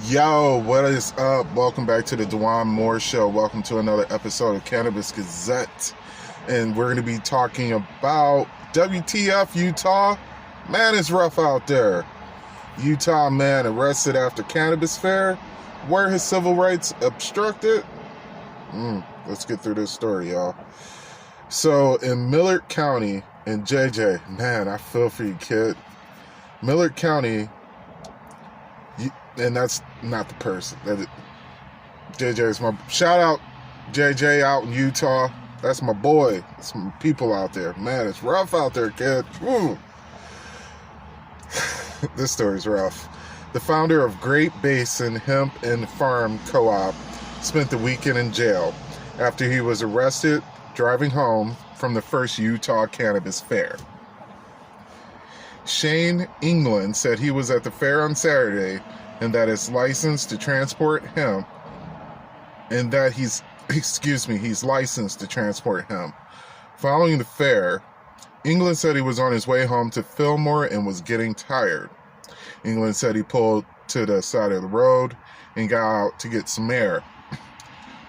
Yo, what is up? Welcome back to the Dwan Moore Show. Welcome to another episode of Cannabis Gazette. And we're going to be talking about WTF, Utah. Man, it's rough out there. Utah man arrested after cannabis fair. Were his civil rights obstructed? Let's get through this story, y'all. So, in Millard County, in JJ, man, I feel for you, kid. Millard County, and that's not the person. JJ is my shout out. JJ out in Utah. That's my boy. Some people out there. Man, it's rough out there, kid. Woo. This story's rough. The founder of Great Basin Hemp and Farm Co-op spent the weekend in jail after he was arrested driving home from the first Utah Cannabis Fair. Shane England said he was at the fair on Saturday and that his license to transport hemp, and that he's licensed to transport hemp. Following the fair, England said he was on his way home to Fillmore and was getting tired. England said he pulled to the side of the road and got out to get some air.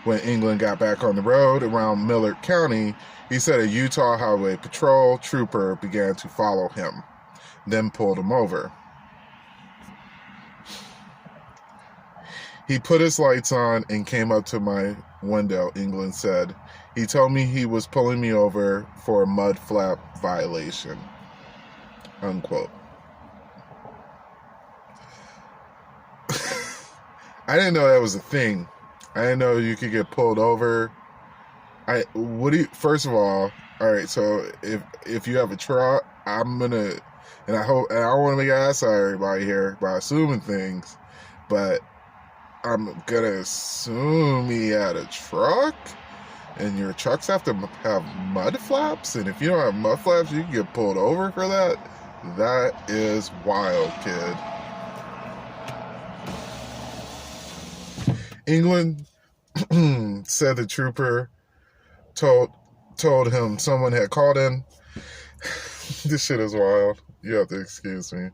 When England got back on the road around Millard County, he said a Utah Highway Patrol trooper began to follow him, then pulled him over. He put his lights on and came up to my window, England said. He told me he was pulling me over for a mud flap violation. Unquote. I didn't know that was a thing. I didn't know you could get pulled over. First of all right, so if you have a truck, I'm gonna, and I don't want to make an ass out of everybody here by assuming things, but I'm gonna assume he had a truck, and your trucks have to have mud flaps, and if you don't have mud flaps, you can get pulled over for that. That is wild, kid. England said the trooper told him someone had called in. This shit is wild. You have to excuse me.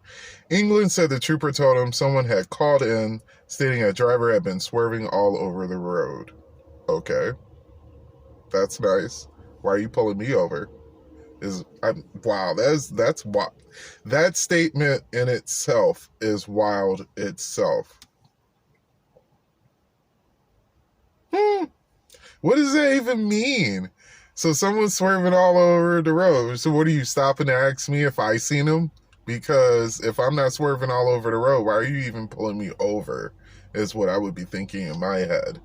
England said the trooper told him someone had called in, stating a driver had been swerving all over the road. Okay. That's nice. Why are you pulling me over? Wow, that's wild. That statement in itself is wild itself. What does that even mean? So someone's swerving all over the road. So what are you stopping to ask me if I seen him? Because if I'm not swerving all over the road, why are you even pulling me over? Is what I would be thinking in my head.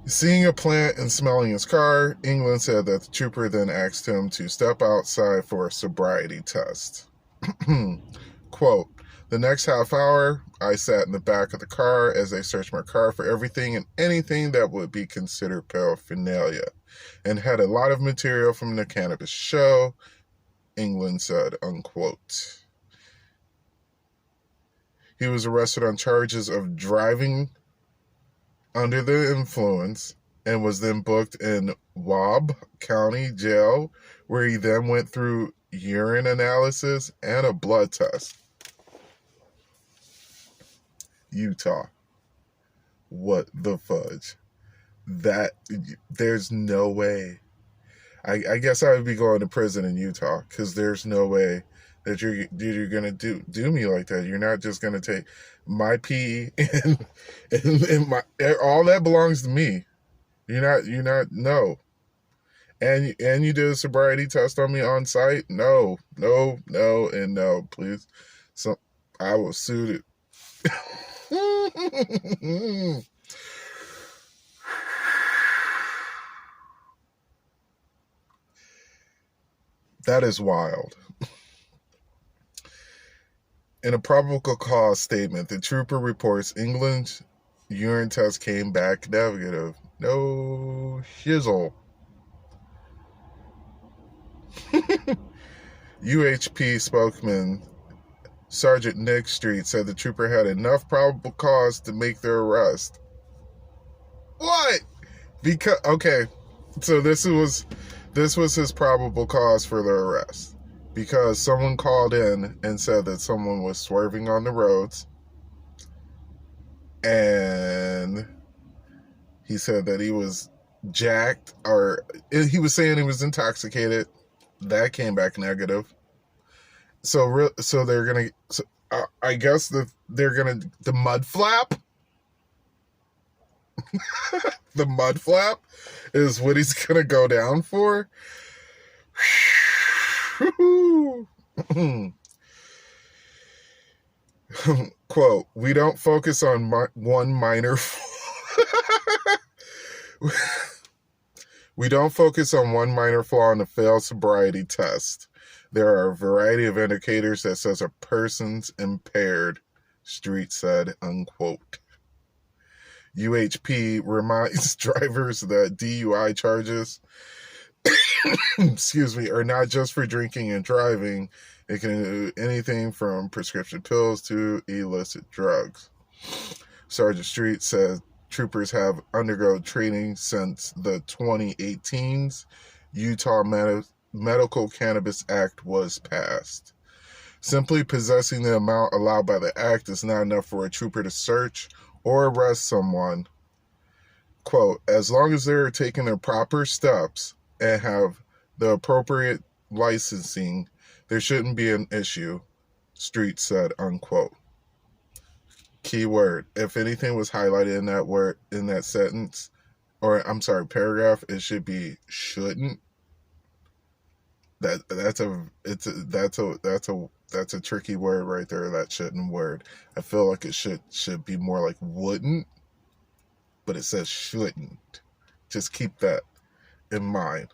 Seeing a plant and smelling his car, England said that the trooper then asked him to step outside for a sobriety test. Quote, the next half hour, I sat in the back of the car as they searched my car for everything and anything that would be considered paraphernalia, and had a lot of material from the cannabis show, England said, unquote. He was arrested on charges of driving under the influence and was then booked in Waub County Jail, where he then went through urine analysis and a blood test. Utah. What the fudge? There's no way. I guess I would be going to prison in Utah, because there's no way that you're gonna do me like that. You're not just gonna take my pee and my all that belongs to me. You're not no. And you did a sobriety test on me on site? No, and no, please. So I will sue it. That is wild. In a probable cause statement, the trooper reports England's urine test came back negative. No shizzle. UHP spokesman Sergeant Nick Street said the trooper had enough probable cause to make their arrest. What? Because okay, so this was his probable cause for the arrest. because someone called in and said that someone was swerving on the roads He said that he was jacked, or he was saying he was intoxicated. That came back negative. So they're gonna. So, I guess they're gonna the mud flap. The mud flap is what he's gonna go down for. Quote, we don't focus on one minor we don't focus on one minor flaw in the failed sobriety test. There are a variety of indicators that says a person's impaired, Street said, unquote. UHP reminds drivers that DUI charges excuse me, are not just for drinking and driving. It can do anything from prescription pills to illicit drugs. Sergeant Street says troopers have undergone training since the 2018's Utah Medical Cannabis Act was passed. Simply possessing the amount allowed by the act is not enough for a trooper to search or arrest someone. Quote, as long as they're taking their proper steps and have the appropriate licensing, there shouldn't be an issue, Street said, unquote. Key word. If anything was highlighted in that word, in that sentence, or I'm sorry, paragraph, it should be shouldn't. That's a tricky word right there, that shouldn't word. I feel like it should be more like wouldn't, but it says shouldn't. Just keep that in mind.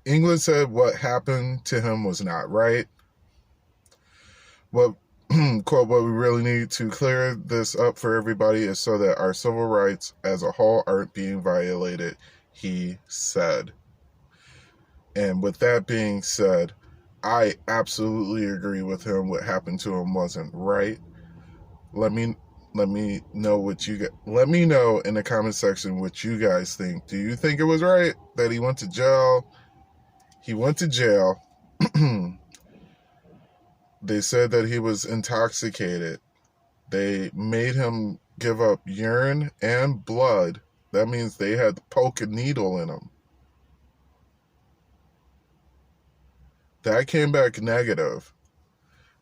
England said what happened to him was not right. Quote, what we really need to clear this up for everybody is so that our civil rights as a whole aren't being violated, he said. And with that being said, I absolutely agree with him. What happened to him wasn't right. Let me know what you let me know in the comment section what you guys think. Do you think it was right that he went to jail? He went to jail. They said that he was intoxicated. They made him give up urine and blood. That means they had to poke a needle in him. That came back negative.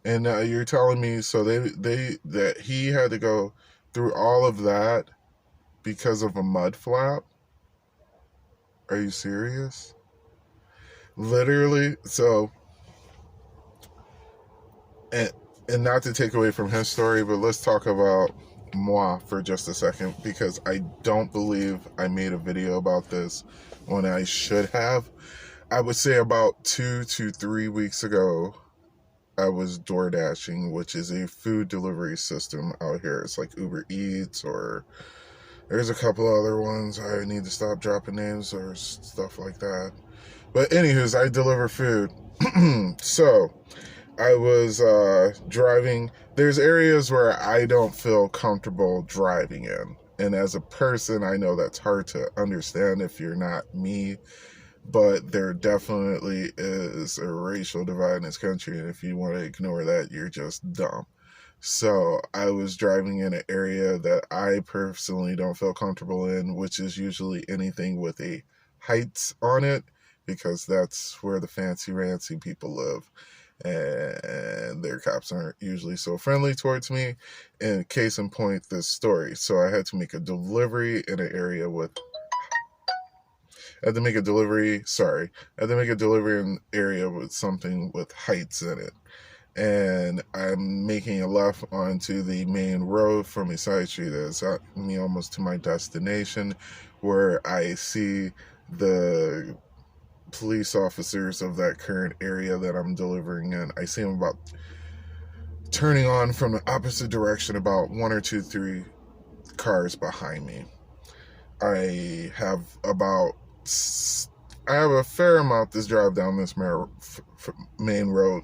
And you're telling me so that he had to go through all of that because of a mud flap? Are you serious? Literally, so, and not to take away from his story, but let's talk about moi for just a second, because I don't believe I made a video about this when I should have. I would say about 2 to 3 weeks ago, I was door dashing, which is a food delivery system out here. It's like Uber Eats, or there's a couple other ones. I need to stop dropping names or stuff like that. But anywho's, I deliver food. So I was driving. There's areas where I don't feel comfortable driving in. And as a person, I know that's hard to understand if you're not me. But there definitely is a racial divide in this country. And if you want to ignore that, you're just dumb. So I was driving in an area that I personally don't feel comfortable in, which is usually anything with a heights on it, because that's where the fancy people live, and their cops aren't usually so friendly towards me. And case in point, this story. So I had to make a delivery in an area with, I had to make a delivery in an area with something with heights in it. And I'm making a left onto the main road from a side street that's got me almost to my destination, where I see the police officers of that current area that I'm delivering in. I see them about turning on from the opposite direction, about 1 or 2, 3 cars behind me. I have a fair amount to drive down this main road.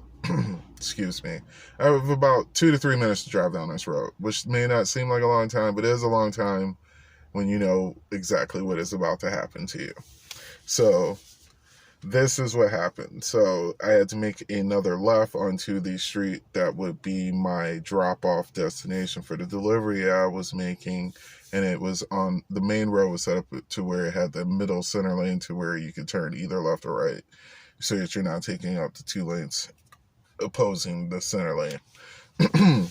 Excuse me. I have about 2 to 3 minutes to drive down this road, which may not seem like a long time, but it is a long time when you know exactly what is about to happen to you. So this is what happened. So I had to make another left onto the street that would be my drop-off destination for the delivery I was making, and it was on the main road was set up to where it had the middle center lane to where you could turn either left or right, so that you're not taking up the two lanes opposing the center lane.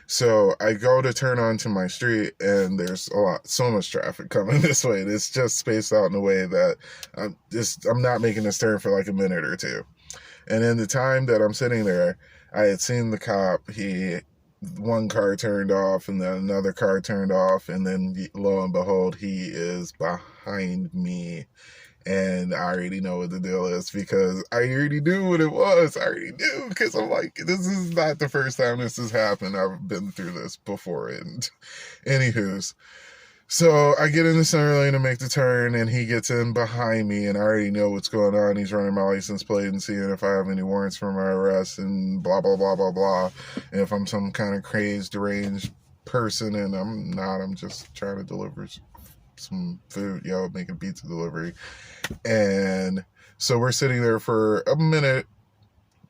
So I go to turn onto my street, and there's so much traffic coming this way. It's just spaced out in a way that I'm not making this turn for like a minute or two. And in the time that I'm sitting there, I had seen the cop. One car turned off, and then another car turned off, and then lo and behold, he is behind me. And I already know what the deal is because I already knew what it was. I already knew because I'm like, this is not the first time this has happened. I've been through this before. And anywho's, so I get in the center lane to make the turn, and he gets in behind me, and I already know what's going on. He's running my license plate and seeing if I have any warrants for my arrest and blah, blah, blah, blah, blah. And if I'm some kind of crazed, deranged person, and I'm not, I'm just trying to deliver some food, making pizza delivery. And so we're sitting there for a minute,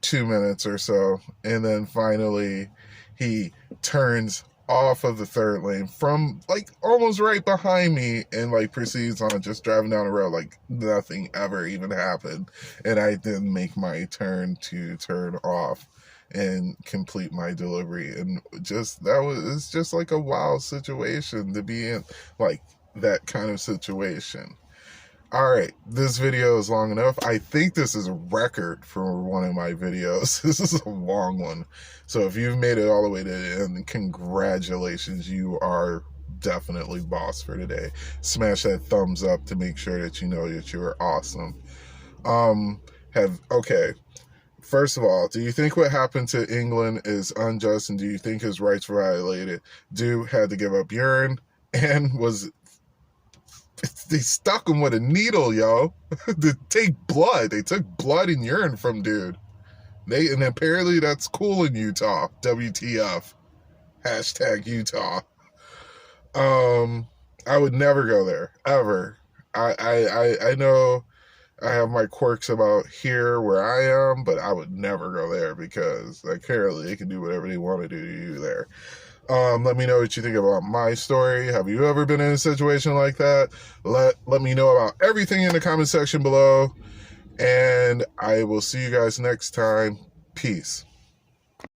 2 minutes or so, and then finally he turns off of the third lane from like almost right behind me and like proceeds on just driving down the road like nothing ever even happened. And I then make my turn to turn off and complete my delivery. And it's just like a wild situation to be in, like that kind of situation. All right, this video is long enough. I think this is a record for one of my videos. This is a long one. So if you've made it all the way to the end, congratulations. You are definitely boss for today. Smash that thumbs up to make sure that you know that you are awesome. First of all, do you think what happened to England is unjust, and do you think his rights were violated? Dude had to give up urine and they stuck him with a needle, to take blood. They took blood and urine from dude. And apparently that's cool in Utah. WTF. Hashtag Utah. I would never go there, ever. I know I have my quirks about here where I am, but I would never go there because apparently they can do whatever they want to do to you there. Let me know what you think about my story. Have you ever been in a situation like that? Let me know about everything in the comment section below. And I will see you guys next time. Peace.